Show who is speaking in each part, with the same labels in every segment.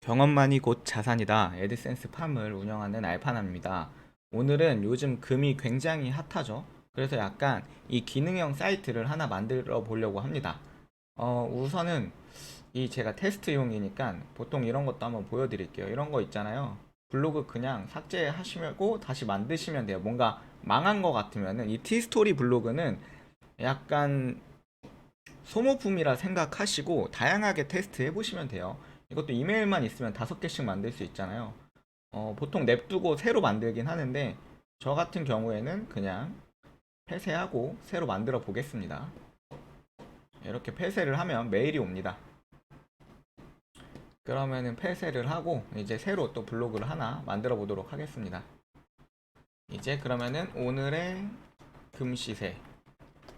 Speaker 1: 경험만이 곧 자산이다. 애드센스 팜을 운영하는 알파남입니다. 오늘은 요즘 금이 굉장히 핫하죠. 그래서 약간 이 기능형 사이트를 하나 만들어 보려고 합니다. 우선은 이 제가 테스트용이니까 보통 이런 것도 한번 보여드릴게요. 이런 거 있잖아요. 블로그 그냥 삭제하시고 다시 만드시면 돼요. 뭔가 망한 거 같으면은 이 티스토리 블로그는 약간 소모품이라 생각하시고 다양하게 테스트 해보시면 돼요. 이것도 이메일만 있으면 5개씩 만들 수 있잖아요. 보통 냅두고 새로 만들긴 하는데 저 같은 경우에는 그냥 폐쇄하고 새로 만들어 보겠습니다. 이렇게 폐쇄를 하면 메일이 옵니다. 그러면은 폐쇄를 하고 이제 새로 또 블로그를 하나 만들어 보도록 하겠습니다. 이제 그러면은 오늘의 금시세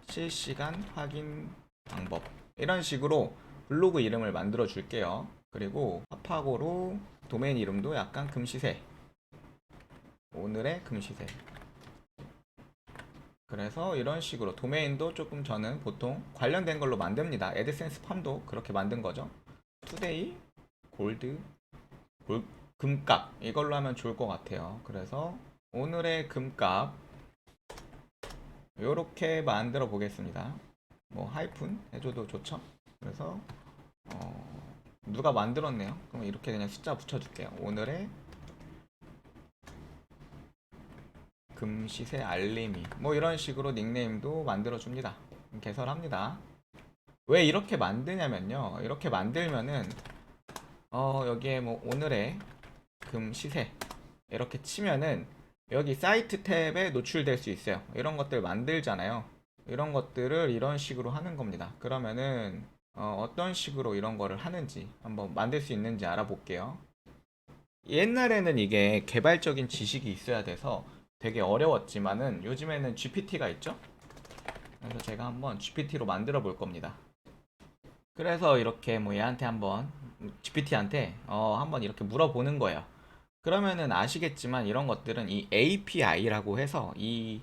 Speaker 1: 실시간 확인 방법 이런 식으로 블로그 이름을 만들어 줄게요. 그리고 파파고로 도메인 이름도 약간 금시세, 오늘의 금시세. 그래서 이런 식으로 도메인도 조금 저는 보통 관련된 걸로 만듭니다. 애드센스 팜도 그렇게 만든 거죠. 투데이 골드 금값 이걸로 하면 좋을 것 같아요. 그래서 오늘의 금값 이렇게 만들어 보겠습니다. 뭐 하이픈 해줘도 좋죠. 그래서 누가 만들었네요. 그럼 이렇게 그냥 숫자 붙여줄게요. 오늘의 금시세 알림이 뭐 이런 식으로 닉네임도 만들어줍니다. 개설합니다. 왜 이렇게 만드냐면요. 이렇게 만들면은 여기에 뭐 오늘의 금시세 이렇게 치면은 여기 사이트 탭에 노출될 수 있어요. 이런 것들 만들잖아요. 이런 것들을 이런 식으로 하는 겁니다. 그러면은 어떤 식으로 이런 거를 하는지 한번 만들 수 있는지 알아볼게요. 옛날에는 이게 개발적인 지식이 있어야 돼서 되게 어려웠지만은 요즘에는 GPT가 있죠? 그래서 제가 한번 GPT로 만들어 볼 겁니다. 그래서 이렇게 뭐 얘한테 한번 GPT한테 한번 이렇게 물어보는 거예요. 그러면은 아시겠지만 이런 것들은 이 API라고 해서 이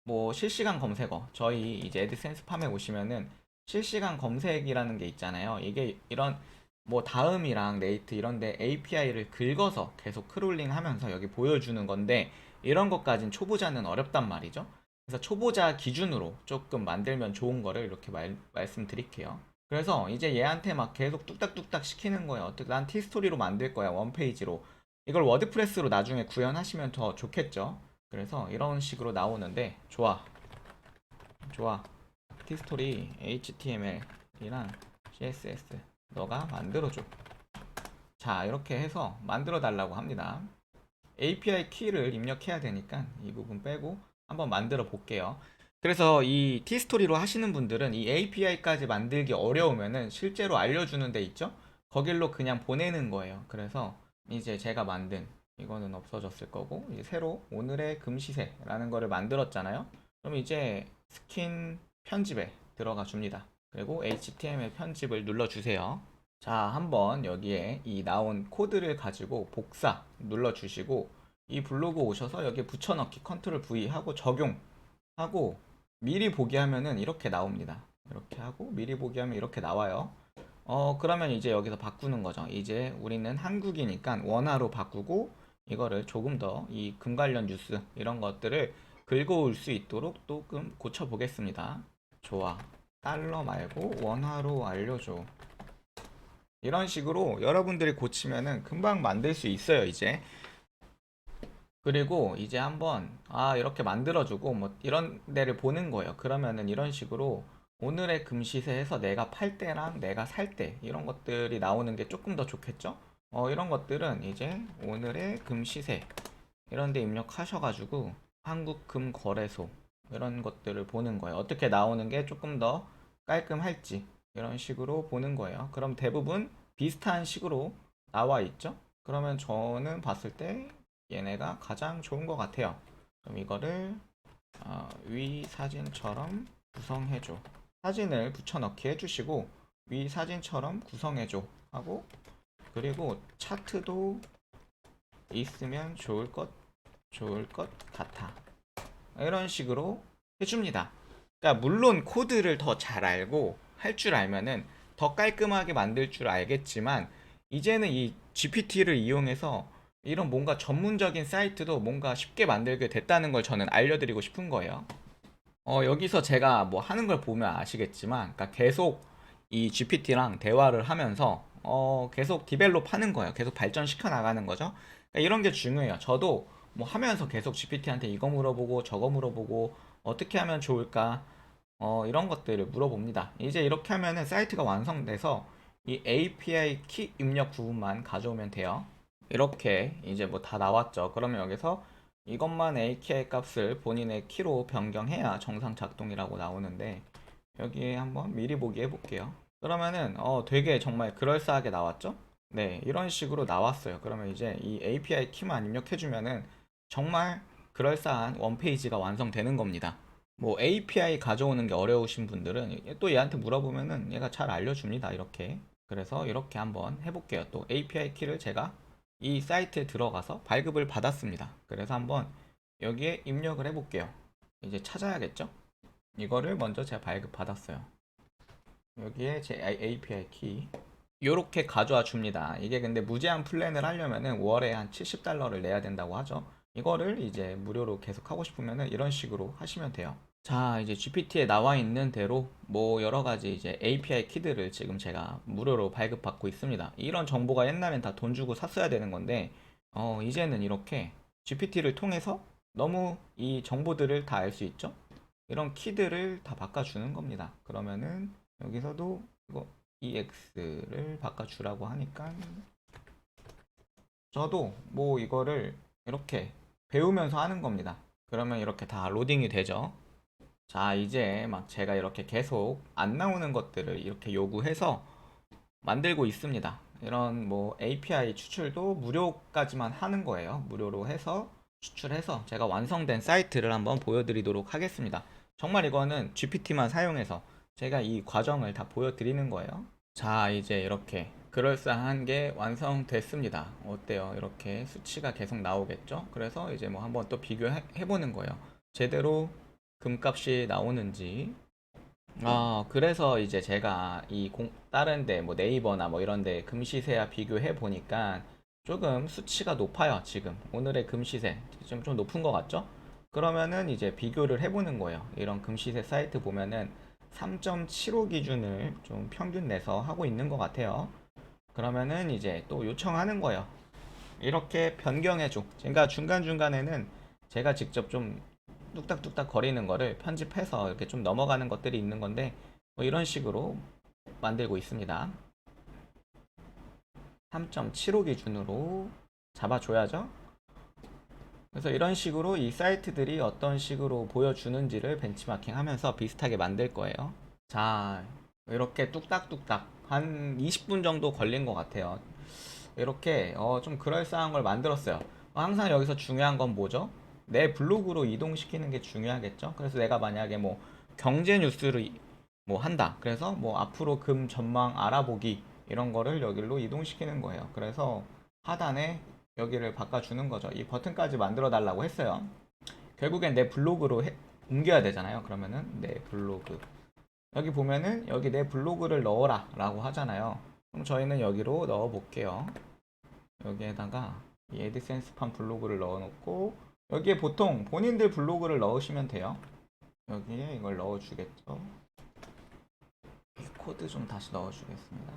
Speaker 1: 뭐 실시간 검색어 저희 이제 애드센스 팜에 오시면은 실시간 검색이라는 게 있잖아요. 이게 이런 뭐 다음이랑 네이트 이런데 API를 긁어서 계속 크롤링 하면서 여기 보여주는 건데 이런 것까진 초보자는 어렵단 말이죠. 그래서 초보자 기준으로 조금 만들면 좋은 거를 이렇게 말씀드릴게요. 그래서 이제 얘한테 막 계속 뚝딱뚝딱 시키는 거예요. 어떻게 난 티스토리로 만들 거야. 원페이지로. 이걸 워드프레스로 나중에 구현하시면 더 좋겠죠. 그래서 이런 식으로 나오는데 좋아 좋아 티스토리 HTML이랑 CSS 너가 만들어줘. 자 이렇게 해서 만들어 달라고 합니다. API 키를 입력해야 되니까 이 부분 빼고 한번 만들어 볼게요. 그래서 이 티스토리로 하시는 분들은 이 API까지 만들기 어려우면은 실제로 알려주는 데 있죠? 거길로 그냥 보내는 거예요. 그래서 이제 제가 만든 이거는 없어졌을 거고 이제 새로 오늘의 금시세라는 거를 만들었잖아요. 그럼 이제 스킨 편집에 들어가 줍니다. 그리고 HTML 편집을 눌러주세요. 자, 한번 여기에 이 나온 코드를 가지고 복사 눌러주시고 이 블로그 오셔서 여기 붙여넣기 컨트롤 V 하고 적용하고 미리 보기 하면은 이렇게 나옵니다. 이렇게 하고 미리 보기 하면 이렇게 나와요. 그러면 이제 여기서 바꾸는 거죠. 이제 우리는 한국이니까 원화로 바꾸고 이거를 조금 더 이 금 관련 뉴스 이런 것들을 긁어올 수 있도록 조금 고쳐 보겠습니다. 좋아. 달러 말고 원화로 알려줘. 이런 식으로 여러분들이 고치면은 금방 만들 수 있어요, 이제. 그리고 이제 한번, 이렇게 만들어주고, 뭐, 이런 데를 보는 거예요. 그러면은 이런 식으로 오늘의 금시세에서 내가 팔 때랑 내가 살 때, 이런 것들이 나오는 게 조금 더 좋겠죠? 이런 것들은 이제 오늘의 금시세, 이런 데 입력하셔가지고, 한국금거래소, 이런 것들을 보는 거예요. 어떻게 나오는 게 조금 더 깔끔할지, 이런 식으로 보는 거예요. 그럼 대부분 비슷한 식으로 나와 있죠? 그러면 저는 봤을 때 얘네가 가장 좋은 것 같아요. 그럼 이거를 위 사진처럼 구성해줘. 사진을 붙여넣기 해주시고 위 사진처럼 구성해줘 하고 그리고 차트도 있으면 좋을 것 같아. 이런 식으로 해줍니다. 그러니까 물론 코드를 더 잘 알고 할 줄 알면은 더 깔끔하게 만들 줄 알겠지만 이제는 이 GPT를 이용해서 이런 뭔가 전문적인 사이트도 뭔가 쉽게 만들게 됐다는 걸 저는 알려드리고 싶은 거예요. 여기서 제가 뭐 하는 걸 보면 아시겠지만, 그러니까 계속 이 GPT랑 대화를 하면서 계속 디벨롭 하는 거예요. 계속 발전시켜 나가는 거죠. 그러니까 이런 게 중요해요. 저도 뭐 하면서 계속 GPT한테 이거 물어보고 저거 물어보고 어떻게 하면 좋을까 이런 것들을 물어봅니다. 이제 이렇게 하면은 사이트가 완성돼서 이 API 키 입력 부분만 가져오면 돼요. 이렇게 이제 뭐 다 나왔죠. 그러면 여기서 이것만 AKI 값을 본인의 키로 변경해야 정상 작동이라고 나오는데, 여기에 한번 미리 보기 해볼게요. 그러면은 되게 정말 그럴싸하게 나왔죠? 네, 이런 식으로 나왔어요. 그러면 이제 이 API 키만 입력해주면은 정말 그럴싸한 원페이지가 완성되는 겁니다. 뭐 API 가져오는 게 어려우신 분들은 또 얘한테 물어보면은 얘가 잘 알려줍니다. 이렇게. 그래서 이렇게 한번 해볼게요. 또 API 키를 제가 이 사이트에 들어가서 발급을 받았습니다. 그래서 한번 여기에 입력을 해볼게요. 이제 찾아야겠죠? 이거를 먼저 제가 발급 받았어요. 여기에 제 API 키 요렇게 가져와 줍니다. 이게 근데 무제한 플랜을 하려면은 월에 한 $70를 내야 된다고 하죠. 이거를 이제 무료로 계속 하고 싶으면은 이런 식으로 하시면 돼요. 자, 이제 GPT에 나와 있는 대로 뭐 여러 가지 이제 API 키들을 지금 제가 무료로 발급받고 있습니다. 이런 정보가 옛날엔 다 돈 주고 샀어야 되는 건데, 이제는 이렇게 GPT를 통해서 너무 이 정보들을 다 알 수 있죠? 이런 키들을 다 바꿔주는 겁니다. 그러면은 여기서도 이거 EX를 바꿔주라고 하니까 저도 뭐 이거를 이렇게 배우면서 하는 겁니다. 그러면 이렇게 다 로딩이 되죠. 자, 이제 막 제가 이렇게 계속 안 나오는 것들을 이렇게 요구해서 만들고 있습니다. 이런 뭐 API 추출도 무료까지만 하는 거예요. 무료로 해서 추출해서 제가 완성된 사이트를 한번 보여드리도록 하겠습니다. 정말 이거는 GPT만 사용해서 제가 이 과정을 다 보여드리는 거예요. 자, 이제 이렇게 그럴싸한 게 완성됐습니다. 어때요? 이렇게 수치가 계속 나오겠죠? 그래서 이제 뭐 한번 또 비교해 보는 거예요. 제대로 금값이 나오는지. 그래서 이제 제가 다른 데, 뭐 네이버나 뭐 이런 데 금시세와 비교해 보니까 조금 수치가 높아요, 지금. 오늘의 금시세. 좀 높은 것 같죠? 그러면은 이제 비교를 해보는 거예요. 이런 금시세 사이트 보면은 3.75 기준을 좀 평균 내서 하고 있는 것 같아요. 그러면은 이제 또 요청하는 거예요. 이렇게 변경해줘. 제가 중간중간에는 제가 직접 좀 뚝딱뚝딱 거리는 거를 편집해서 이렇게 좀 넘어가는 것들이 있는 건데, 뭐 이런 식으로 만들고 있습니다. 3.75 기준으로 잡아줘야죠. 그래서 이런 식으로 이 사이트들이 어떤 식으로 보여주는지를 벤치마킹 하면서 비슷하게 만들 거예요. 자, 이렇게 뚝딱뚝딱 한 20분 정도 걸린 것 같아요. 이렇게 좀 그럴싸한 걸 만들었어요. 항상 여기서 중요한 건 뭐죠? 내 블로그로 이동시키는 게 중요하겠죠? 그래서 내가 만약에 뭐 경제 뉴스를 뭐 한다. 그래서 뭐 앞으로 금 전망 알아보기 이런 거를 여기로 이동시키는 거예요. 그래서 하단에 여기를 바꿔주는 거죠. 이 버튼까지 만들어 달라고 했어요. 결국엔 내 블로그로 옮겨야 되잖아요. 그러면은 내 블로그 여기 보면은 여기 내 블로그를 넣어라 라고 하잖아요. 그럼 저희는 여기로 넣어 볼게요. 여기에다가 이 애드센스판 블로그를 넣어 놓고, 여기에 보통 본인들 블로그를 넣으시면 돼요. 여기에 이걸 넣어 주겠죠. 이 코드 좀 다시 넣어 주겠습니다.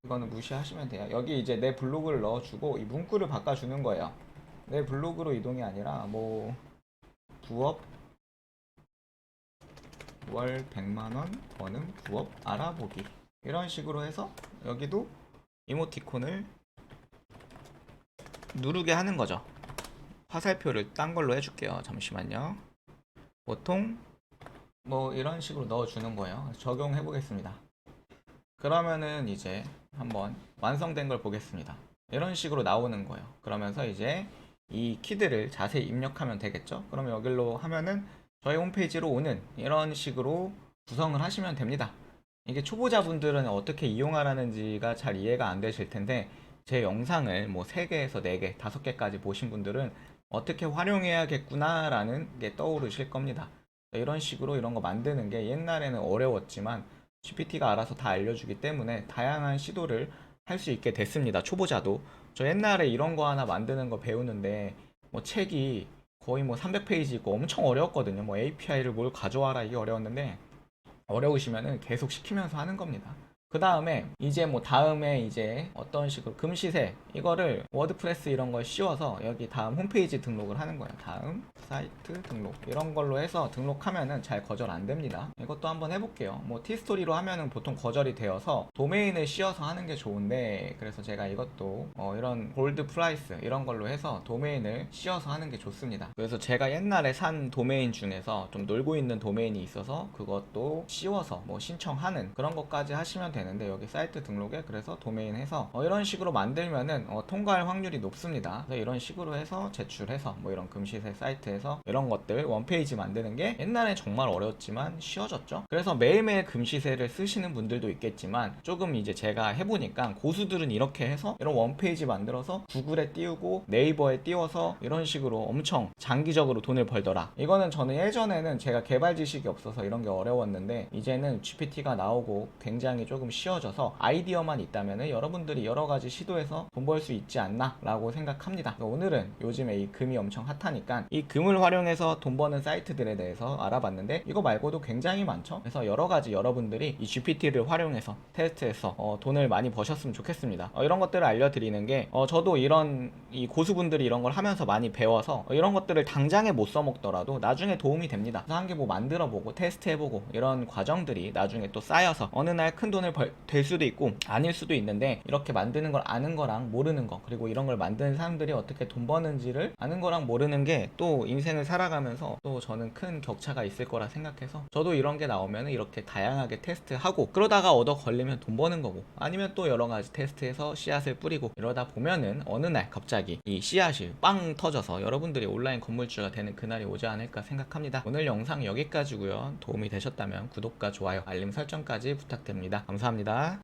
Speaker 1: 이거는 무시하시면 돼요. 여기 이제 내 블로그를 넣어 주고 이 문구를 바꿔 주는 거예요. 내 블로그로 이동이 아니라 뭐 부업 월 100만원 버는 부업 알아보기 이런 식으로 해서 여기도 이모티콘을 누르게 하는 거죠. 화살표를 딴 걸로 해줄게요. 잠시만요. 보통 뭐 이런 식으로 넣어주는 거예요. 적용해 보겠습니다. 그러면은 이제 한번 완성된 걸 보겠습니다. 이런 식으로 나오는 거예요. 그러면서 이제 이 키들을 자세히 입력하면 되겠죠. 그러면 여기로 하면은 저희 홈페이지로 오는 이런 식으로 구성을 하시면 됩니다. 이게 초보자분들은 어떻게 이용하라는지가 잘 이해가 안 되실 텐데, 제 영상을 뭐 3개에서 4개, 5개까지 보신 분들은 어떻게 활용해야겠구나라는 게 떠오르실 겁니다. 이런 식으로 이런 거 만드는 게 옛날에는 어려웠지만 GPT가 알아서 다 알려주기 때문에 다양한 시도를 할 수 있게 됐습니다. 초보자도. 저 옛날에 이런 거 하나 만드는 거 배우는데 뭐 책이 거의 뭐 300페이지 있고 엄청 어려웠거든요. 뭐 API를 뭘 가져와라 이게 어려웠는데 어려우시면은 계속 시키면서 하는 겁니다. 그 다음에 이제 뭐 다음에 이제 어떤 식으로 금시세 이거를 워드프레스 이런 걸 씌워서 여기 다음 홈페이지 등록을 하는 거예요. 다음 사이트 등록 이런 걸로 해서 등록하면은 잘 거절 안 됩니다. 이것도 한번 해볼게요. 뭐 티스토리로 하면은 보통 거절이 되어서 도메인을 씌워서 하는 게 좋은데 그래서 제가 이것도 이런 골드 프라이스 이런 걸로 해서 도메인을 씌워서 하는 게 좋습니다. 그래서 제가 옛날에 산 도메인 중에서 좀 놀고 있는 도메인이 있어서 그것도 씌워서 뭐 신청하는 그런 것까지 하시면 되는데 여기 사이트 등록에 그래서 도메인 해서 이런 식으로 만들면은 통과할 확률이 높습니다. 그래서 이런 식으로 해서 제출해서 뭐 이런 금시세 사이트에서 이런 것들 원페이지 만드는 게 옛날에 정말 어려웠지만 쉬워졌죠. 그래서 매일매일 금시세를 쓰시는 분들도 있겠지만 조금 이제 제가 해보니까 고수들은 이렇게 해서 이런 원페이지 만들어서 구글에 띄우고 네이버에 띄워서 이런 식으로 엄청 장기적으로 돈을 벌더라. 이거는 저는 예전에는 제가 개발 지식이 없어서 이런 게 어려웠는데 이제는 GPT가 나오고 굉장히 조금 쉬워져서 아이디어만 있다면 여러분들이 여러 가지 시도해서 돈 벌 수 있지 않나 라고 생각합니다. 오늘은 요즘에 이 금이 엄청 핫하니까 이 금을 활용해서 돈 버는 사이트들에 대해서 알아봤는데 이거 말고도 굉장히 많죠. 그래서 여러 가지 여러분들이 이 GPT를 활용해서 테스트해서 돈을 많이 버셨으면 좋겠습니다. 이런 것들을 알려드리는 게 저도 이런 이 고수분들이 이런 걸 하면서 많이 배워서 이런 것들을 당장에 못 써먹더라도 나중에 도움이 됩니다. 그래서 한 개 뭐 만들어보고 테스트해보고 이런 과정들이 나중에 또 쌓여서 어느 날 큰 돈을 될 수도 있고 아닐 수도 있는데 이렇게 만드는 걸 아는 거랑 모르는 거 그리고 이런 걸 만드는 사람들이 어떻게 돈 버는지를 아는 거랑 모르는 게 또 인생을 살아가면서 또 저는 큰 격차가 있을 거라 생각해서 저도 이런 게 나오면 이렇게 다양하게 테스트하고 그러다가 얻어 걸리면 돈 버는 거고 아니면 또 여러 가지 테스트해서 씨앗을 뿌리고 이러다 보면은 어느 날 갑자기 이 씨앗이 빵 터져서 여러분들이 온라인 건물주가 되는 그날이 오지 않을까 생각합니다. 오늘 영상 여기까지고요. 도움이 되셨다면 구독과 좋아요 알림 설정까지 부탁드립니다. 감사합니다.